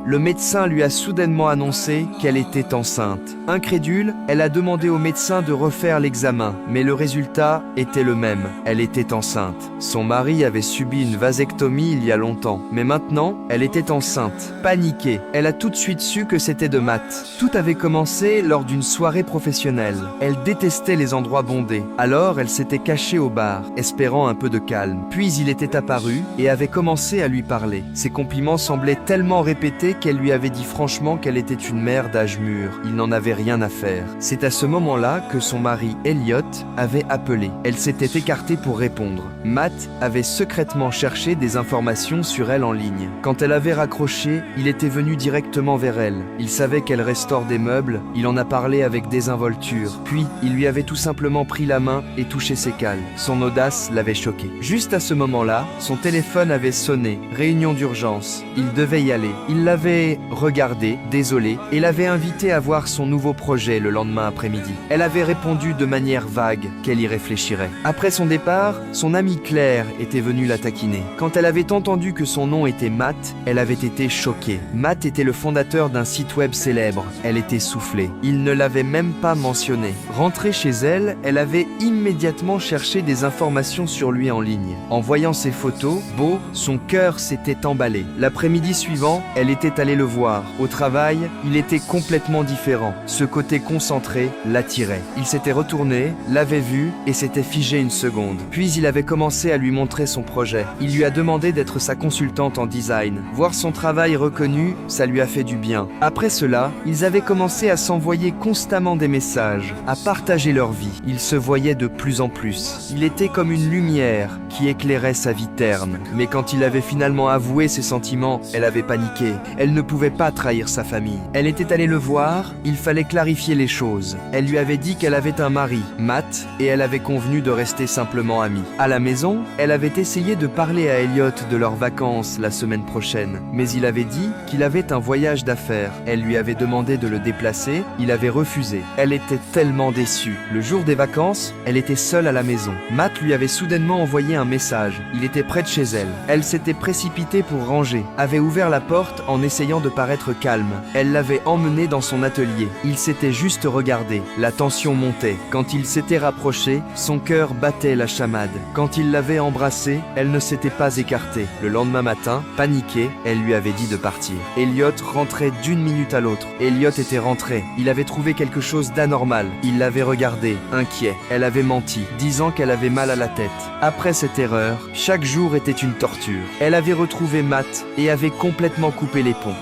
le médecin lui a soudainement annoncé qu'elle était enceinte. Incrédule, elle a demandé au médecin de refaire l'examen, mais le résultat était le même. Elle était enceinte. Son mari avait subi une vasectomie il y a longtemps, mais maintenant, elle était enceinte. Paniquée, elle a tout de suite su que c'était de Matt. Tout avait commencé lors d'une soirée professionnelle. Elle détestait les endroits bondés. Alors, elle s'était cachée au bar, espérant un peu de calme. Puis il était apparu et avait commencé à lui parler. Ses compliments semblaient tellement répétés qu'elle lui avait dit franchement qu'elle était une mère d'âge mûr. Il n'en avait rien à faire. C'est à ce moment-là que son mari, Elliot, avait appelé. Elle s'était écartée pour répondre. Matt avait secrètement cherché des informations sur elle en ligne. Quand elle avait raccroché, il était venu directement vers elle. Il savait qu'elle restaure des meubles, il en a parlé avec désinvolture. Puis, il lui avait tout simplement pris la main et touché ses cales. Son audace l'avait choqué. Juste à ce moment-là, son téléphone avait sonné. Réunion d'urgence. Il devait y aller. Il l'avait regardé, désolé, et l'avait invité à voir son nouveau projet le lendemain après-midi. Elle avait répondu de manière vague qu'elle y réfléchirait. Après son départ, son amie Claire était venue la taquiner. Quand elle avait entendu que son nom était Matt, elle avait été choquée. Matt était le fondateur d'un site web célèbre. Elle était soufflée. Il ne l'avait même pas mentionné. Rentrée chez elle, elle avait immédiatement cherché des informations sur lui en ligne. En voyant ses photos, beau, son cœur s'était emballé. L'après-midi suivant, elle était allée le voir. Au travail, il était complètement différent. Ce côté concentré l'attirait. Il s'était retourné, l'avait vu et s'était figé une seconde. Puis il avait commencé à lui montrer son projet. Il lui a demandé d'être sa consultante en design. Voir son travail reconnu, ça lui a fait du bien. Après cela, ils avaient commencé à s'envoyer constamment des messages, à partager leur vie. Ils se voyaient de plus en plus. Il était comme une lumière qui éclairait sa vie terne. Mais quand il avait finalement avoué ses sentiments, elle avait paniqué. Elle ne pouvait pas trahir sa famille. Elle était allée le voir, il fallait clarifier les choses. Elle lui avait dit qu'elle avait un mari, Matt, et elle avait convenu de rester simplement amies. À la maison, elle avait essayé de parler à Elliot de leurs vacances la semaine prochaine, mais il avait dit qu'il avait un voyage d'affaires. Elle lui avait demandé de le déplacer, il avait refusé. Elle était tellement déçue. Le jour des vacances, elle était seule à la maison. Matt lui avait soudainement envoyé un message. Il était près de chez elle. Elle s'était précipitée pour ranger, avait ouvert la porte en essayant de paraître calme. Elle l'avait emmené dans son atelier. Il s'était juste regardé. La tension montait. Quand il s'était rapproché, son cœur battait la chamade. Quand il l'avait embrassée, elle ne s'était pas écartée. Le lendemain matin, paniquée, elle lui avait dit de partir. Elliot rentrait d'une minute à l'autre. Elliot était rentré. Il avait trouvé quelque chose d'anormal. Il l'avait regardé, inquiet. Elle avait menti, disant qu'elle avait mal à la tête. Après cette erreur, chaque jour était une torture. Elle avait retrouvé Matt et avait complètement coupé les ponts.